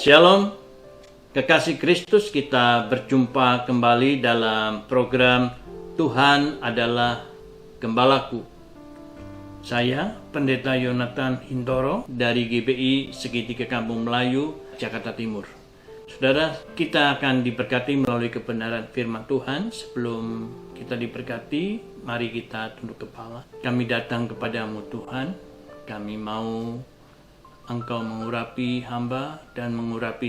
Shalom, kekasih Kristus, kita berjumpa kembali dalam program Tuhan adalah Gembalaku. Saya Pendeta Yonatan Hintoro dari GBI Segitiga Kampung Melayu, Jakarta Timur. Saudara, kita akan diberkati melalui kebenaran firman Tuhan. Sebelum kita diberkati, mari kita tunduk kepala. Kami datang kepadamu Tuhan, kami mau Engkau mengurapi hamba dan mengurapi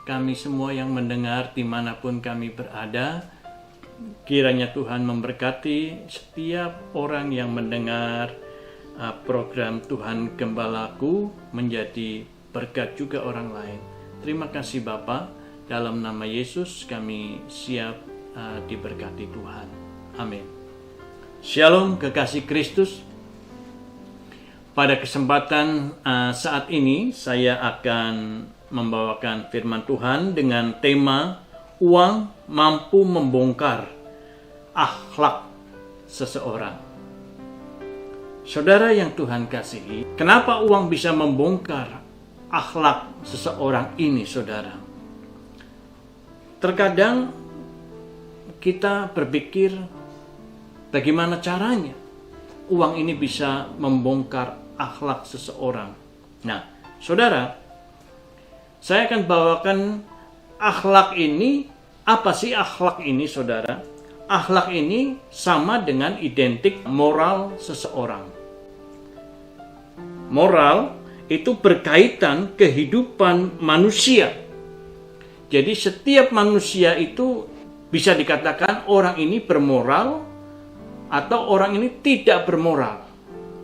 kami semua yang mendengar dimanapun kami berada. Kiranya Tuhan memberkati setiap orang yang mendengar program Tuhan Gembalaku menjadi berkat juga orang lain. Terima kasih Bapa, dalam nama Yesus kami siap diberkati Tuhan. Amin. Shalom kekasih Kristus. Pada kesempatan saat ini saya akan membawakan firman Tuhan dengan tema uang mampu membongkar akhlak seseorang. Saudara yang Tuhan kasihi, kenapa uang bisa membongkar akhlak seseorang ini, saudara? Terkadang kita berpikir bagaimana caranya uang ini bisa membongkar akhlak seseorang. Nah, saudara, saya akan bawakan akhlak ini. Apa sih akhlak ini, saudara? Akhlak ini sama dengan identik moral seseorang. Moral itu berkaitan kehidupan manusia. Jadi setiap manusia itu bisa dikatakan orang ini bermoral atau orang ini tidak bermoral.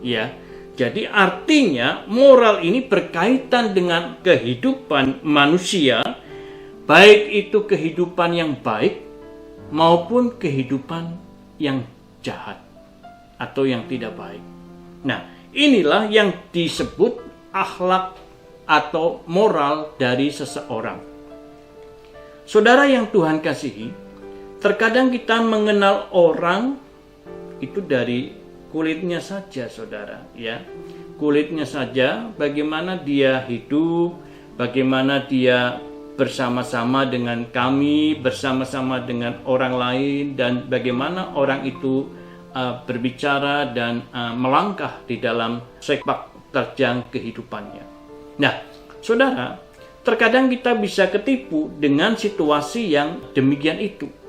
Ya. Jadi artinya moral ini berkaitan dengan kehidupan manusia, baik itu kehidupan yang baik maupun kehidupan yang jahat atau yang tidak baik. Nah, inilah yang disebut akhlak atau moral dari seseorang. Saudara yang Tuhan kasihi, terkadang kita mengenal orang itu dari kulitnya saja, saudara, ya. Kulitnya saja, bagaimana dia hidup, bagaimana dia bersama-sama dengan kami, bersama-sama dengan orang lain, dan bagaimana orang itu berbicara dan melangkah di dalam sepak terjang kehidupannya. Nah, saudara, terkadang kita bisa ketipu dengan situasi yang demikian itu.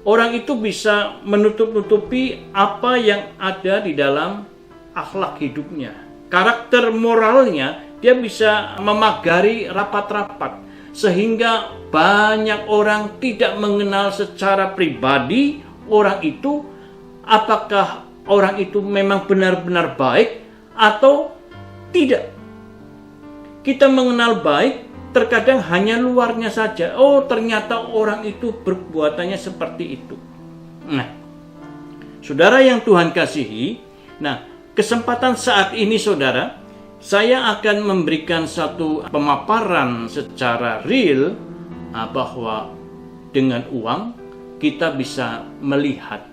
Orang itu bisa menutup-nutupi apa yang ada di dalam akhlak hidupnya. Karakter moralnya dia bisa memagari rapat-rapat. Sehingga banyak orang tidak mengenal secara pribadi orang itu. Apakah orang itu memang benar-benar baik atau tidak. Kita mengenal baik terkadang hanya luarnya saja. Oh, ternyata orang itu perbuatannya seperti itu. Nah, saudara yang Tuhan kasihi, nah, kesempatan saat ini saudara, saya akan memberikan satu pemaparan secara real bahwa dengan uang kita bisa melihat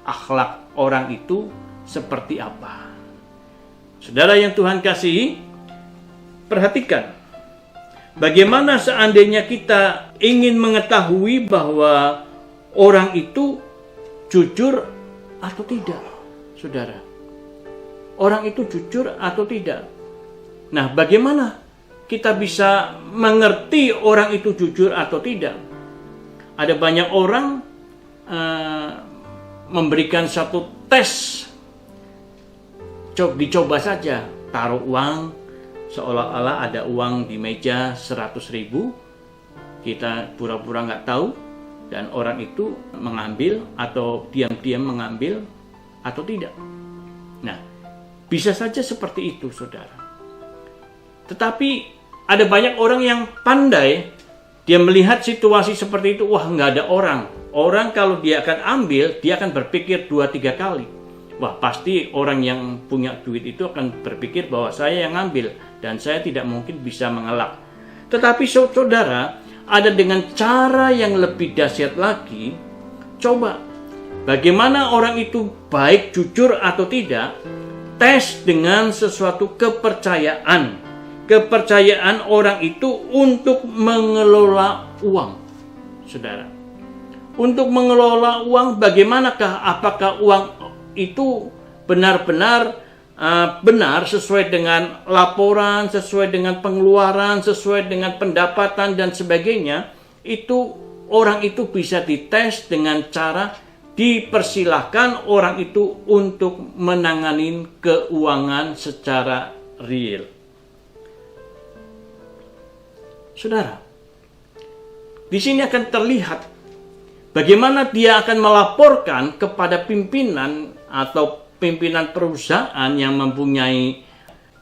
akhlak orang itu seperti apa. Saudara yang Tuhan kasihi, perhatikan. Bagaimana seandainya kita ingin mengetahui bahwa orang itu jujur atau tidak, saudara? Orang itu jujur atau tidak? Nah, bagaimana kita bisa mengerti orang itu jujur atau tidak? Ada banyak orang memberikan satu tes. Dicoba saja, taruh uang, seolah-olah ada uang di meja 100.000, kita pura-pura nggak tahu, dan orang itu mengambil atau diam-diam mengambil atau tidak. Nah, bisa saja seperti itu, saudara. Tetapi ada banyak orang yang pandai, dia melihat situasi seperti itu, wah nggak ada orang. Orang kalau dia akan ambil, dia akan berpikir 2-3 kali. Wah, pasti orang yang punya duit itu akan berpikir bahwa saya yang ngambil dan saya tidak mungkin bisa mengelak. Tetapi saudara, ada dengan cara yang lebih dahsyat lagi. Coba, bagaimana orang itu baik, jujur atau tidak? Tes dengan sesuatu kepercayaan kepercayaan orang itu untuk mengelola uang, saudara. Untuk mengelola uang, bagaimanakah? Apakah uang itu benar-benar benar sesuai dengan laporan, sesuai dengan pengeluaran, sesuai dengan pendapatan dan sebagainya? Itu orang itu bisa dites dengan cara dipersilahkan orang itu untuk menangani keuangan secara real. Saudara, di sini akan terlihat bagaimana dia akan melaporkan kepada pimpinan atau pimpinan perusahaan yang mempunyai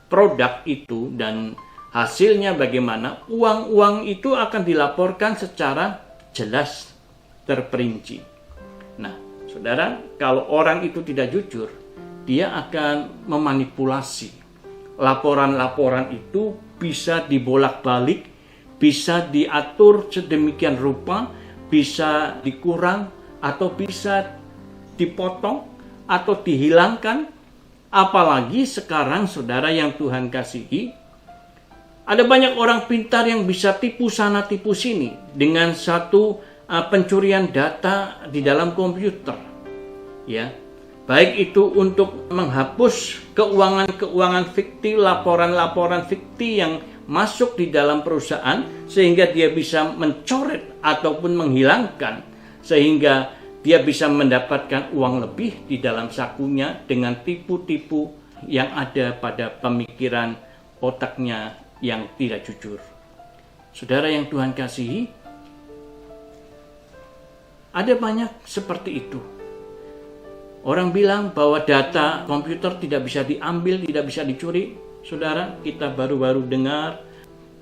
produk itu, dan hasilnya bagaimana uang-uang itu akan dilaporkan secara jelas, terperinci. Nah, saudara, kalau orang itu tidak jujur, dia akan memanipulasi. Laporan-laporan itu bisa dibolak-balik, bisa diatur sedemikian rupa, bisa dikurang atau bisa dipotong atau dihilangkan. Apalagi sekarang, saudara yang Tuhan kasihi, ada banyak orang pintar yang bisa tipu sana tipu sini dengan satu pencurian data di dalam komputer, ya, baik itu untuk menghapus keuangan-keuangan fiktif, laporan-laporan fiktif yang masuk di dalam perusahaan, sehingga dia bisa mencoret ataupun menghilangkan, sehingga dia bisa mendapatkan uang lebih di dalam sakunya dengan tipu-tipu yang ada pada pemikiran otaknya yang tidak jujur. Saudara yang Tuhan kasihi, ada banyak seperti itu. Orang bilang bahwa data komputer tidak bisa diambil, tidak bisa dicuri. Saudara, kita baru-baru dengar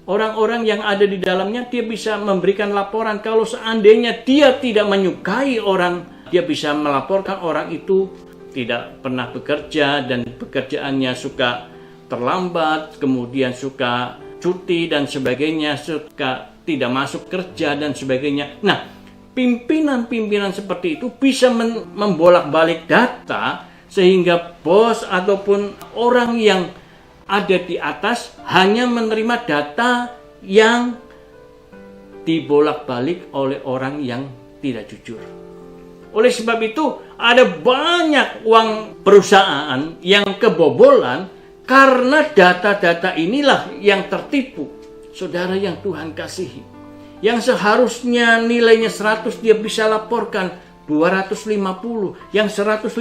orang-orang yang ada di dalamnya, dia bisa memberikan laporan. Kalau seandainya dia tidak menyukai orang, dia bisa melaporkan orang itu tidak pernah bekerja dan pekerjaannya suka terlambat, kemudian suka cuti dan sebagainya, suka tidak masuk kerja dan sebagainya. Nah, pimpinan-pimpinan seperti itu bisa membolak-balik data, sehingga bos ataupun orang yang ada di atas hanya menerima data yang dibolak-balik oleh orang yang tidak jujur. Oleh sebab itu, ada banyak uang perusahaan yang kebobolan karena data-data inilah yang tertipu. Saudara yang Tuhan kasihi, yang seharusnya nilainya 100 dia bisa laporkan 250, yang 150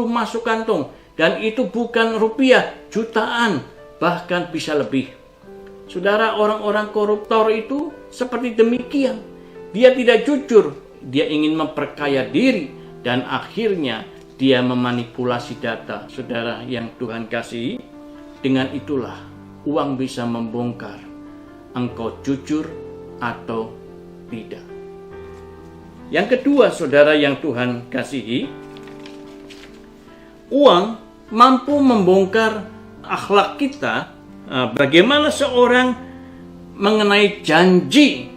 masuk kantong. Dan itu bukan rupiah, jutaan, bahkan bisa lebih. Saudara, orang-orang koruptor itu seperti demikian. Dia tidak jujur, dia ingin memperkaya diri, dan akhirnya dia memanipulasi data. Saudara yang Tuhan kasihi, dengan itulah uang bisa membongkar engkau jujur atau tidak. Yang kedua, saudara yang Tuhan kasihi, uang mampu membongkar akhlak kita. Bagaimana seorang mengenai janji.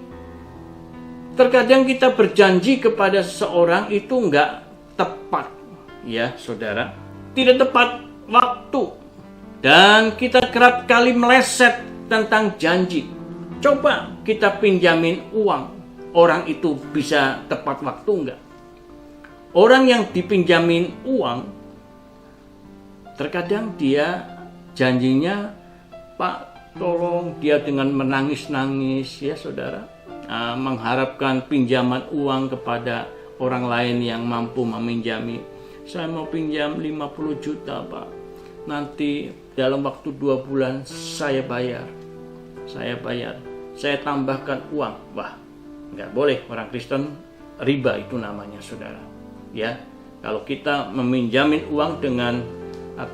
Terkadang kita berjanji kepada seseorang itu enggak tepat, ya saudara, tidak tepat waktu, dan kita kerap kali meleset tentang janji. Coba kita pinjamin uang, orang itu bisa tepat waktu enggak? Orang yang dipinjamin uang, terkadang dia janjinya, Pak, tolong, dia dengan menangis-nangis, ya saudara, mengharapkan pinjaman uang kepada orang lain yang mampu meminjami. Saya mau pinjam 50 juta, Pak. Nanti dalam waktu 2 bulan saya bayar. Saya tambahkan uang. Wah, nggak boleh. Orang Kristen riba itu namanya, saudara. Ya, kalau kita meminjamin uang dengan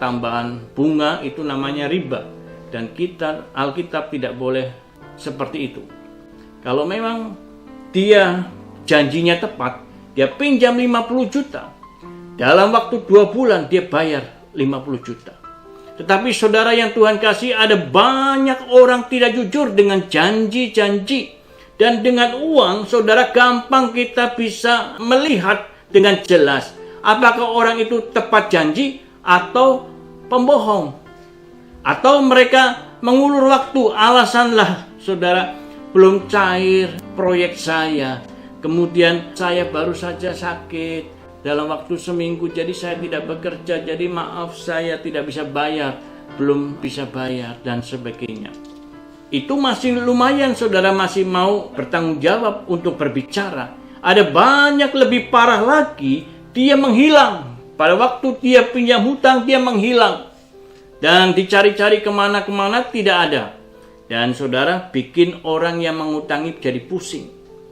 tambahan bunga, itu namanya riba, dan kita, Alkitab tidak boleh seperti itu. Kalau memang dia janjinya tepat, dia pinjam 50 juta, dalam waktu 2 bulan dia bayar 50 juta. Tetapi saudara yang Tuhan kasih, ada banyak orang tidak jujur dengan janji-janji, dan dengan uang, saudara, gampang kita bisa melihat dengan jelas apakah orang itu tepat janji atau pembohong, atau mereka mengulur waktu, alasanlah saudara, belum cair proyek saya, kemudian saya baru saja sakit dalam waktu seminggu, jadi saya tidak bekerja, jadi maaf saya tidak bisa bayar, belum bisa bayar, dan sebagainya. Itu masih lumayan, saudara masih mau bertanggung jawab untuk berbicara. Ada banyak lebih parah lagi, dia menghilang. Pada waktu dia pinjam hutang, dia menghilang. Dan dicari-cari kemana-kemana, tidak ada. Dan saudara, bikin orang yang mengutangi jadi pusing.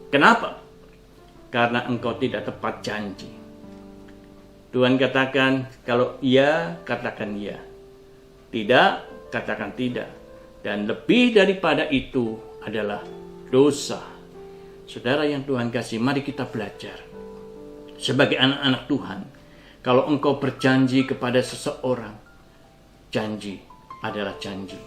Kenapa? Karena engkau tidak tepat janji. Tuhan katakan, kalau iya, katakan iya. Tidak, katakan tidak. Dan lebih daripada itu adalah dosa. Saudara yang Tuhan kasih, mari kita belajar. Sebagai anak-anak Tuhan, kalau engkau berjanji kepada seseorang, janji adalah janji.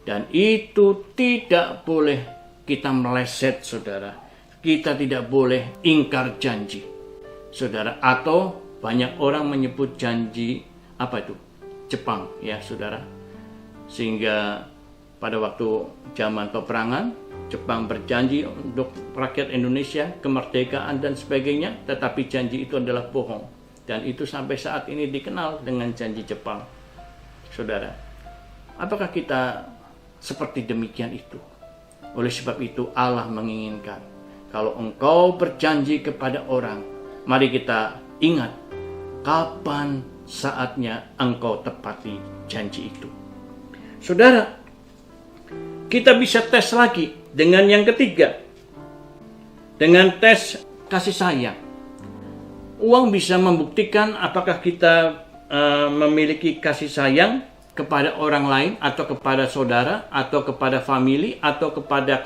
Dan itu tidak boleh kita meleset, saudara. Kita tidak boleh ingkar janji, saudara. Atau banyak orang menyebut janji, apa itu? Jepang, ya saudara. Sehingga pada waktu zaman peperangan, Jepang berjanji untuk rakyat Indonesia, kemerdekaan dan sebagainya. Tetapi janji itu adalah bohong. Dan itu sampai saat ini dikenal dengan janji Jepang. Saudara, apakah kita seperti demikian itu? Oleh sebab itu Allah menginginkan, kalau engkau berjanji kepada orang, mari kita ingat kapan saatnya engkau tepati janji itu. Saudara, kita bisa tes lagi dengan yang ketiga. Dengan tes kasih sayang. Uang bisa membuktikan apakah kita memiliki kasih sayang kepada orang lain, atau kepada saudara, atau kepada famili, atau kepada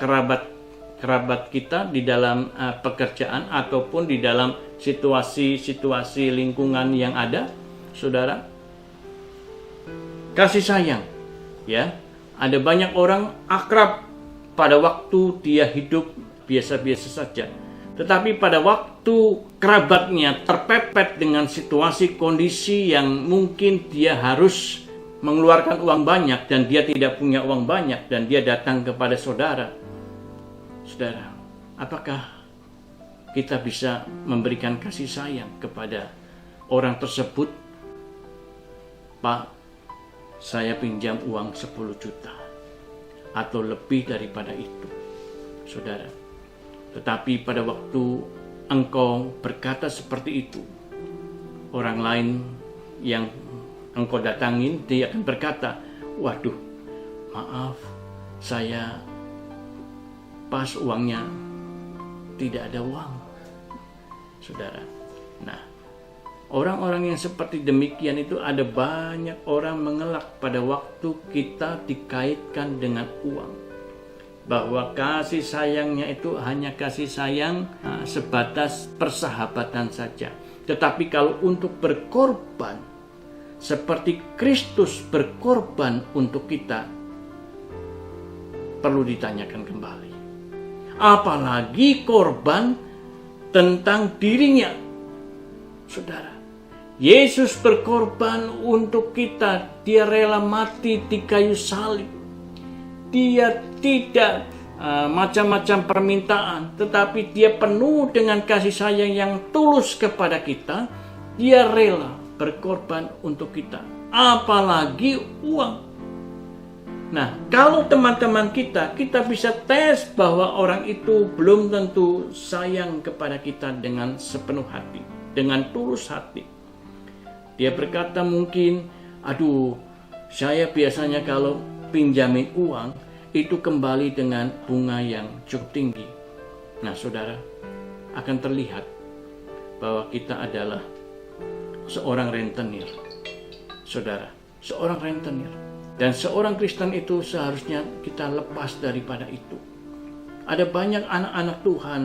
kerabat kita di dalam pekerjaan, ataupun di dalam situasi lingkungan yang ada, saudara. Kasih sayang, ya. Ada banyak orang akrab pada waktu dia hidup biasa-biasa saja. Tetapi pada waktu kerabatnya terpepet dengan situasi kondisi yang mungkin dia harus mengeluarkan uang banyak dan dia tidak punya uang banyak dan dia datang kepada saudara. Saudara, apakah kita bisa memberikan kasih sayang kepada orang tersebut? Pak, saya pinjam uang 10 juta atau lebih daripada itu, saudara. Tetapi pada waktu engkau berkata seperti itu, orang lain yang engkau datangin, dia akan berkata, waduh, maaf, saya pas uangnya tidak ada uang, saudara. Nah, orang-orang yang seperti demikian itu ada banyak orang mengelak pada waktu kita dikaitkan dengan uang. Bahwa kasih sayangnya itu hanya kasih sayang sebatas persahabatan saja. Tetapi kalau untuk berkorban, seperti Kristus berkorban untuk kita, perlu ditanyakan kembali. Apalagi korban tentang dirinya, saudara. Yesus berkorban untuk kita. Dia rela mati di kayu salib. Dia tidak macam-macam permintaan, tetapi dia penuh dengan kasih sayang yang tulus kepada kita. Dia rela berkorban untuk kita, apalagi uang. Nah, kalau teman-teman kita bisa tes bahwa orang itu belum tentu sayang kepada kita dengan sepenuh hati, dengan tulus hati. Dia berkata mungkin, aduh, saya biasanya kalau pinjamin uang itu kembali dengan bunga yang cukup tinggi. Nah, saudara, akan terlihat bahwa kita adalah seorang rentenir. Saudara, seorang rentenir. Dan seorang Kristen itu seharusnya kita lepas daripada itu. Ada banyak anak-anak Tuhan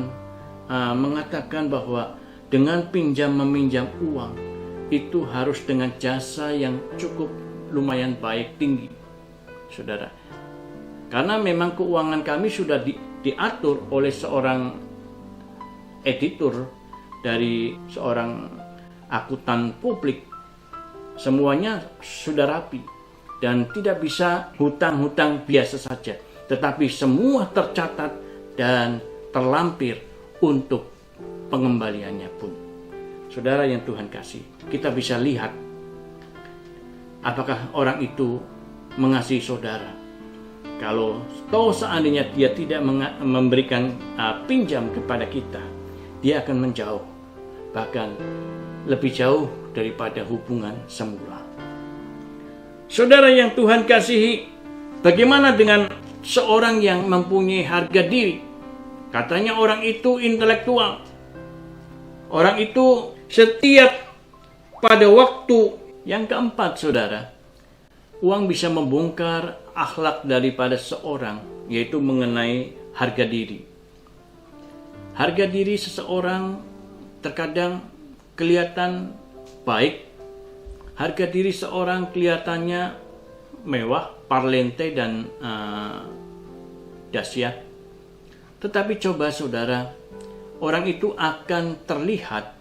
mengatakan bahwa dengan meminjam uang itu harus dengan jasa yang cukup lumayan baik, tinggi, saudara. Karena memang keuangan kami sudah diatur oleh seorang editor dari seorang akuntan publik. Semuanya sudah rapi. dan tidak bisa hutang-hutang biasa saja, tetapi semua tercatat dan terlampir untuk pengembaliannya pun. Saudara yang Tuhan kasih, kita bisa lihat apakah orang itu mengasihi saudara. Kalau seandainya dia tidak memberikan pinjam kepada kita, dia akan menjauh, bahkan lebih jauh daripada hubungan semula. Saudara yang Tuhan kasihi, bagaimana dengan seorang yang mempunyai harga diri? Katanya orang itu intelektual. Orang itu setiap pada waktu. Yang keempat, saudara, uang bisa membongkar akhlak daripada seorang, yaitu mengenai harga diri. Harga diri seseorang terkadang kelihatan baik. Harga diri seorang kelihatannya mewah, parlente, dan dahsyat. Tetapi coba saudara, orang itu akan terlihat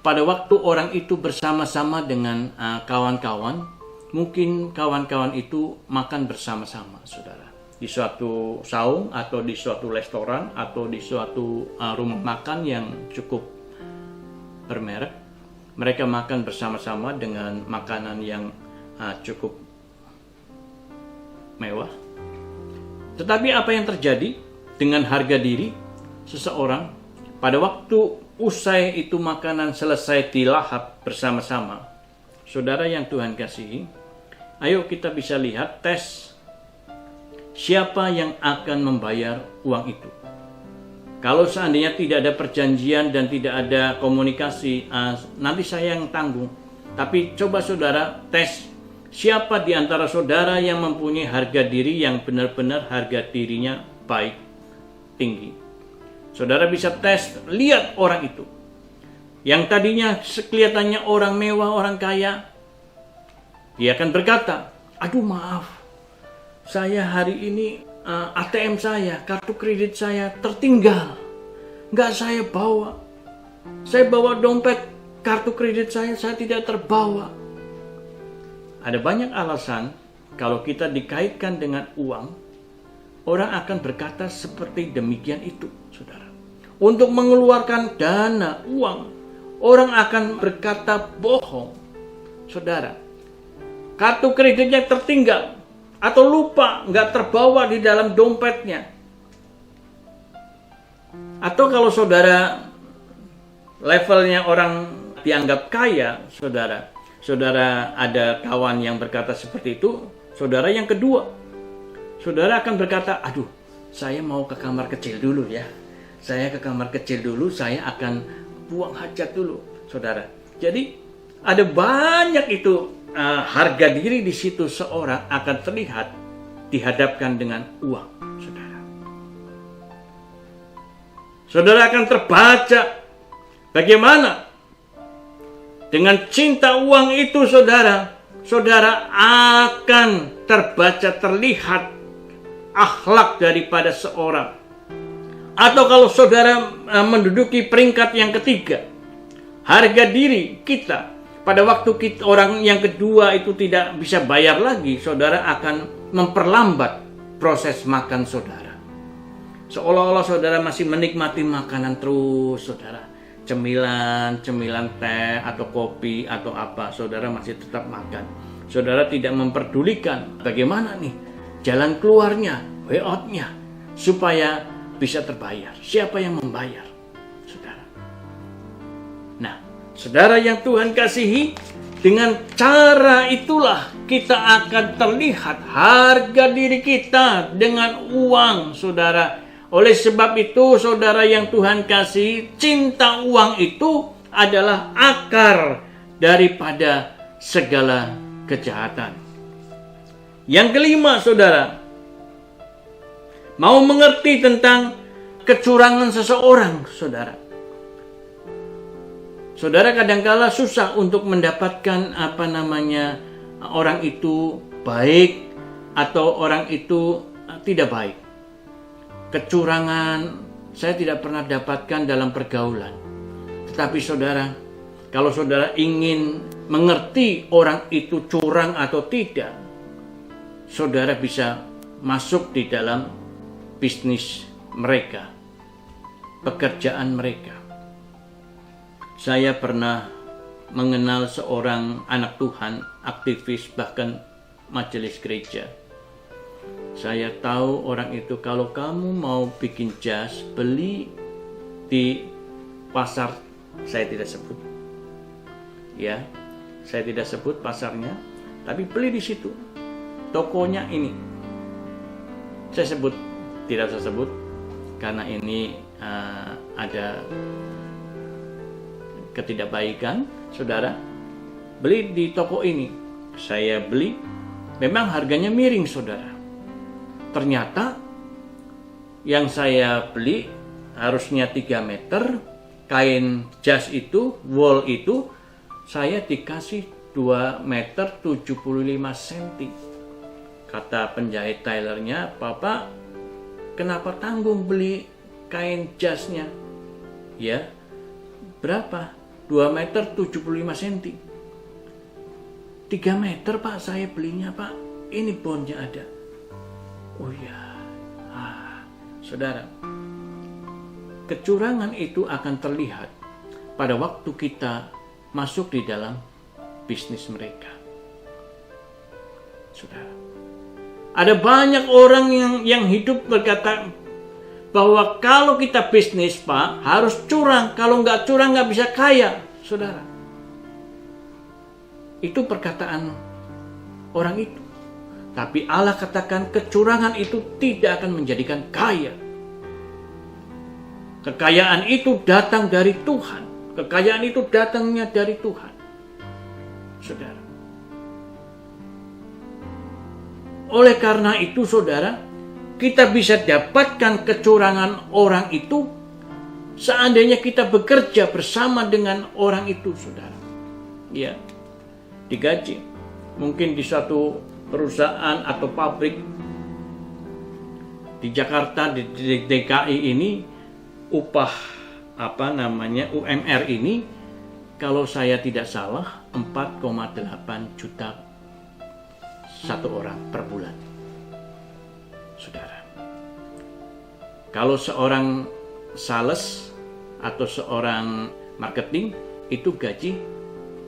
pada waktu orang itu bersama-sama dengan kawan-kawan. Mungkin kawan-kawan itu makan bersama-sama, saudara, di suatu saung atau di suatu restoran atau di suatu rumah makan yang cukup bermerek. Mereka makan bersama-sama dengan makanan yang cukup mewah. Tetapi apa yang terjadi dengan harga diri seseorang pada waktu usai itu makanan selesai dilahap bersama-sama? Saudara yang Tuhan kasihi, ayo kita bisa lihat tes siapa yang akan membayar uang itu. Kalau seandainya tidak ada perjanjian dan tidak ada komunikasi, nanti saya yang tanggung. Tapi coba saudara tes siapa di antara saudara yang mempunyai harga diri yang benar-benar harga dirinya baik, tinggi. Saudara bisa tes, lihat orang itu. Yang tadinya kelihatannya orang mewah, orang kaya, dia akan berkata, aduh maaf, saya hari ini ATM saya, kartu kredit saya tertinggal. Nggak saya bawa. Saya bawa dompet, kartu kredit saya tidak terbawa. Ada banyak alasan kalau kita dikaitkan dengan uang, orang akan berkata seperti demikian itu, saudara. Untuk mengeluarkan dana, uang, orang akan berkata bohong, saudara. Kartu kreditnya tertinggal, atau lupa, nggak terbawa di dalam dompetnya. Atau kalau saudara levelnya orang dianggap kaya, saudara ada kawan yang berkata seperti itu, saudara yang kedua, saudara akan berkata, aduh, saya mau ke kamar kecil dulu ya. Saya ke kamar kecil dulu, saya akan buang hajat dulu, saudara. Jadi ada banyak itu harga diri di situ seorang akan terlihat dihadapkan dengan uang, saudara. Saudara akan terbaca bagaimana dengan cinta uang itu, saudara akan terbaca terlihat akhlak daripada seorang. Atau kalau saudara menduduki peringkat yang ketiga, harga diri kita pada waktu orang yang kedua itu tidak bisa bayar lagi, saudara akan memperlambat proses makan saudara. Seolah-olah saudara masih menikmati makanan terus, saudara. Cemilan teh atau kopi atau apa, saudara masih tetap makan. Saudara tidak memperdulikan bagaimana nih jalan keluarnya, way out-nya, supaya bisa terbayar. Siapa yang membayar, saudara? Nah, saudara yang Tuhan kasihi, dengan cara itulah kita akan terlihat harga diri kita dengan uang, saudara. Oleh sebab itu, saudara yang Tuhan kasihi, cinta uang itu adalah akar daripada segala kejahatan. Yang kelima, saudara, mau mengerti tentang kecurangan seseorang, saudara. Saudara kadangkala susah untuk mendapatkan orang itu baik atau orang itu tidak baik. Kecurangan saya tidak pernah dapatkan dalam pergaulan. Tetapi saudara, kalau saudara ingin mengerti orang itu curang atau tidak, saudara bisa masuk di dalam bisnis mereka, pekerjaan mereka. Saya pernah mengenal seorang anak Tuhan, aktivis bahkan majelis gereja. Saya tahu orang itu, kalau kamu mau bikin jas, beli di pasar, saya tidak sebut. Ya, saya tidak sebut pasarnya, tapi beli di situ. Tokonya ini. Saya sebut, tidak saya sebut, karena ini ada ketidakbaikan, saudara. Beli di toko ini. Saya beli, memang harganya miring, saudara. Ternyata yang saya beli harusnya 3 meter, kain jas itu, wool itu, saya dikasih 2 meter 75 cm. Kata penjahit tailernya, "Bapak, kenapa tanggung beli kain jasnya?" Ya, berapa? 2 meter 75 cm. 3 meter, Pak, saya belinya, Pak. Ini bondnya ada. Oh ya, saudara, kecurangan itu akan terlihat pada waktu kita masuk di dalam bisnis mereka. Saudara, ada banyak orang yang hidup berkata bahwa kalau kita bisnis, Pak, harus curang. Kalau nggak curang nggak bisa kaya, saudara. Itu perkataan orang itu. Tapi Allah katakan kecurangan itu tidak akan menjadikan kaya. Kekayaan itu datang dari Tuhan. Kekayaan itu datangnya dari Tuhan, saudara. Oleh karena itu, saudara, kita bisa dapatkan kecurangan orang itu seandainya kita bekerja bersama dengan orang itu, saudara. Ya, digaji. Mungkin di suatu perusahaan atau pabrik di Jakarta, di DKI ini, upah UMR ini, kalau saya tidak salah 4,8 juta satu orang per bulan, saudara. Kalau seorang sales atau seorang marketing itu gaji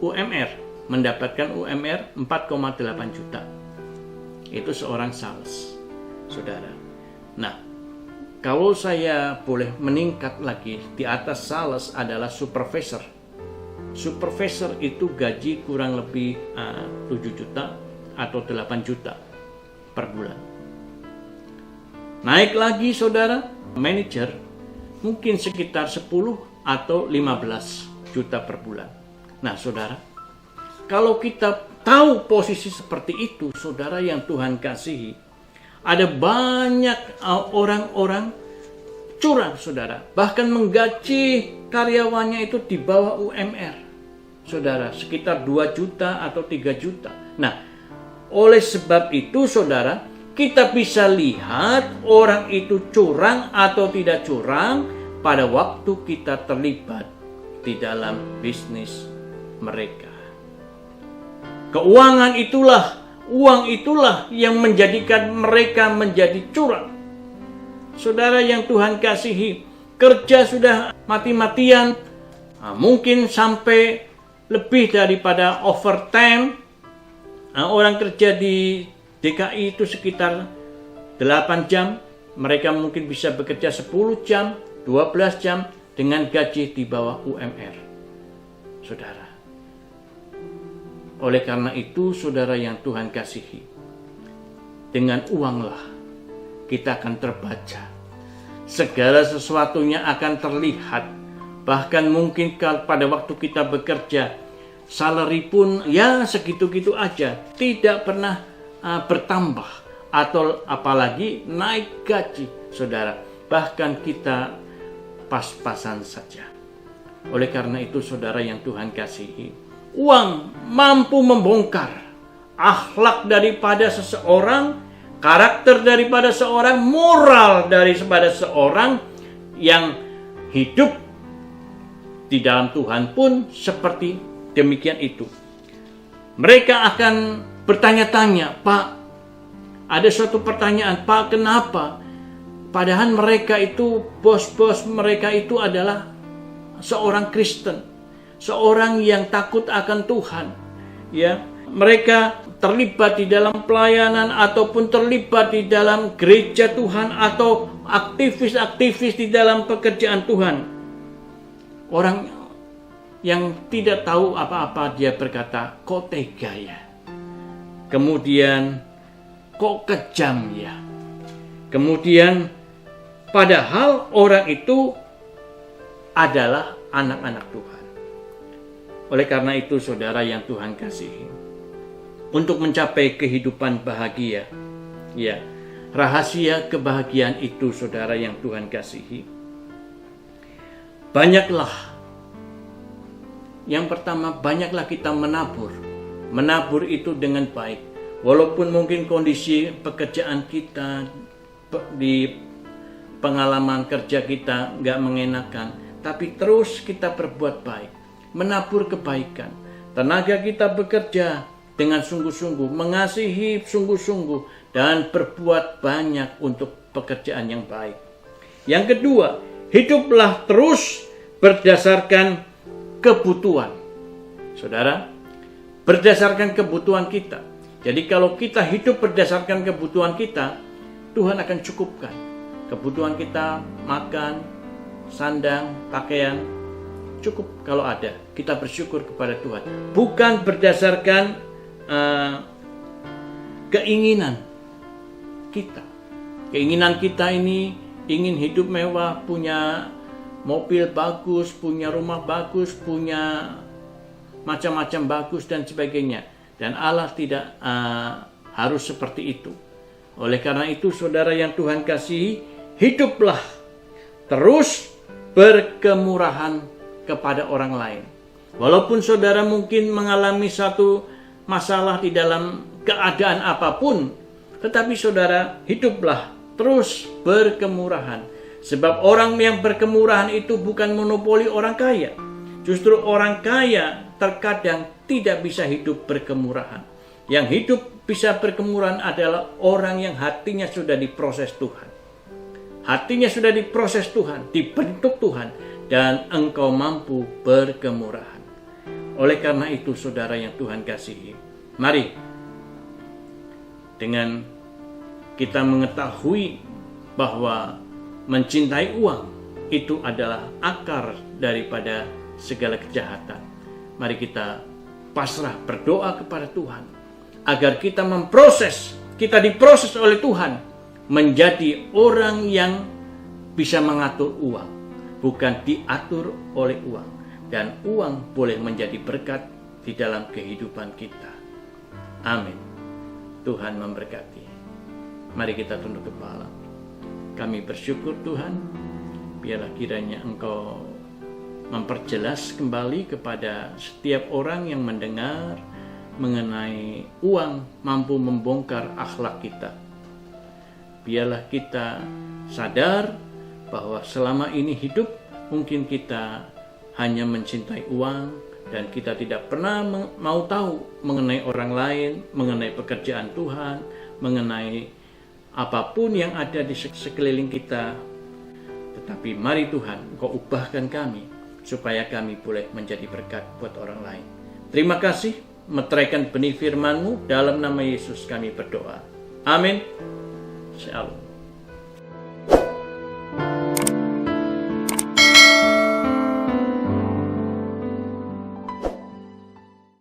UMR, mendapatkan UMR 4,8 juta. Itu seorang sales, saudara. Nah, kalau saya boleh meningkat lagi, di atas sales adalah supervisor. Supervisor itu gaji kurang lebih 7 juta atau 8 juta per bulan. Naik lagi, saudara, manajer mungkin sekitar 10 atau 15 juta per bulan. Nah, saudara, kalau kita tahu posisi seperti itu, saudara yang Tuhan kasihi, ada banyak orang-orang curang, saudara. Bahkan menggaji karyawannya itu di bawah UMR, saudara. Sekitar 2 juta atau 3 juta. Nah, oleh sebab itu, saudara, kita bisa lihat orang itu curang atau tidak curang pada waktu kita terlibat di dalam bisnis mereka. Keuangan itulah, uang itulah yang menjadikan mereka menjadi curang. Saudara yang Tuhan kasihi, kerja sudah mati-matian, mungkin sampai lebih daripada overtime. Orang kerja di DKI itu sekitar 8 jam, mereka mungkin bisa bekerja 10 jam, 12 jam dengan gaji di bawah UMR, saudara. Oleh karena itu, saudara yang Tuhan kasihi, dengan uanglah kita akan terbaca. Segala sesuatunya akan terlihat. Bahkan mungkin pada waktu kita bekerja, salary pun ya segitu-gitu aja, tidak pernah bertambah atau apalagi naik gaji, saudara. Bahkan kita pas-pasan saja. Oleh karena itu, saudara yang Tuhan kasihi, uang mampu membongkar akhlak daripada seseorang, karakter daripada seorang, moral daripada seorang yang hidup di dalam Tuhan pun seperti demikian itu. Mereka akan bertanya-tanya, Pak, Ada suatu pertanyaan, Pak, kenapa? Padahal mereka itu, bos-bos mereka itu adalah seorang Kristen, seorang yang takut akan Tuhan. Ya, mereka terlibat di dalam pelayanan ataupun terlibat di dalam gereja Tuhan atau aktivis-aktivis di dalam pekerjaan Tuhan. Orang yang tidak tahu apa-apa dia berkata, kok tega ya? Kemudian, kok kejam ya? Kemudian, padahal orang itu adalah anak-anak Tuhan. Oleh karena itu, saudara yang Tuhan kasihi, untuk mencapai kehidupan bahagia, ya, rahasia kebahagiaan itu, saudara yang Tuhan kasihi, banyaklah. Yang pertama, banyaklah kita menabur. Menabur itu dengan baik. Walaupun mungkin kondisi pekerjaan kita, di pengalaman kerja kita nggak mengenakan, tapi terus kita berbuat baik. Menabur kebaikan. Tenaga kita bekerja dengan sungguh-sungguh, mengasihi sungguh-sungguh, dan berbuat banyak untuk pekerjaan yang baik. Yang kedua, hiduplah terus berdasarkan kebutuhan. Saudara, berdasarkan kebutuhan kita. Jadi kalau kita hidup berdasarkan kebutuhan kita, Tuhan akan cukupkan. Kebutuhan kita, makan, sandang, pakaian, cukup kalau ada. Kita bersyukur kepada Tuhan. Bukan berdasarkan keinginan kita. Keinginan kita ini ingin hidup mewah, punya mobil bagus, punya rumah bagus, punya macam-macam bagus dan sebagainya. Dan Allah tidak harus seperti itu. Oleh karena itu, saudara yang Tuhan kasihi, hiduplah terus berkemurahan kepada orang lain. Walaupun saudara mungkin mengalami satu masalah di dalam keadaan apapun, tetapi saudara, hiduplah terus berkemurahan. Sebab orang yang berkemurahan itu bukan monopoli orang kaya. Justru orang kaya terkadang tidak bisa hidup berkemurahan. Yang hidup bisa berkemurahan adalah orang yang hatinya sudah diproses Tuhan. Hatinya sudah diproses Tuhan, dibentuk Tuhan, dan engkau mampu berkemurahan. Oleh karena itu, saudara yang Tuhan kasihi, mari dengan kita mengetahui bahwa mencintai uang itu adalah akar daripada segala kejahatan. Mari kita pasrah berdoa kepada Tuhan agar kita diproses oleh Tuhan menjadi orang yang bisa mengatur uang, bukan diatur oleh uang. Dan uang boleh menjadi berkat di dalam kehidupan kita. Amin. Tuhan memberkati. Mari kita tunduk kepala. Kami bersyukur Tuhan, biarlah kiranya Engkau memperjelas kembali kepada setiap orang yang mendengar mengenai uang mampu membongkar akhlak kita. Biarlah kita sadar bahwa selama ini hidup mungkin kita hanya mencintai uang dan kita tidak pernah mau tahu mengenai orang lain, mengenai pekerjaan Tuhan, mengenai apapun yang ada di sekeliling kita. Tetapi mari Tuhan, Engkau ubahkan kami supaya kami boleh menjadi berkat buat orang lain. Terima kasih, meteraikan benih firman-Mu, dalam nama Yesus kami berdoa. Amin. Shalom.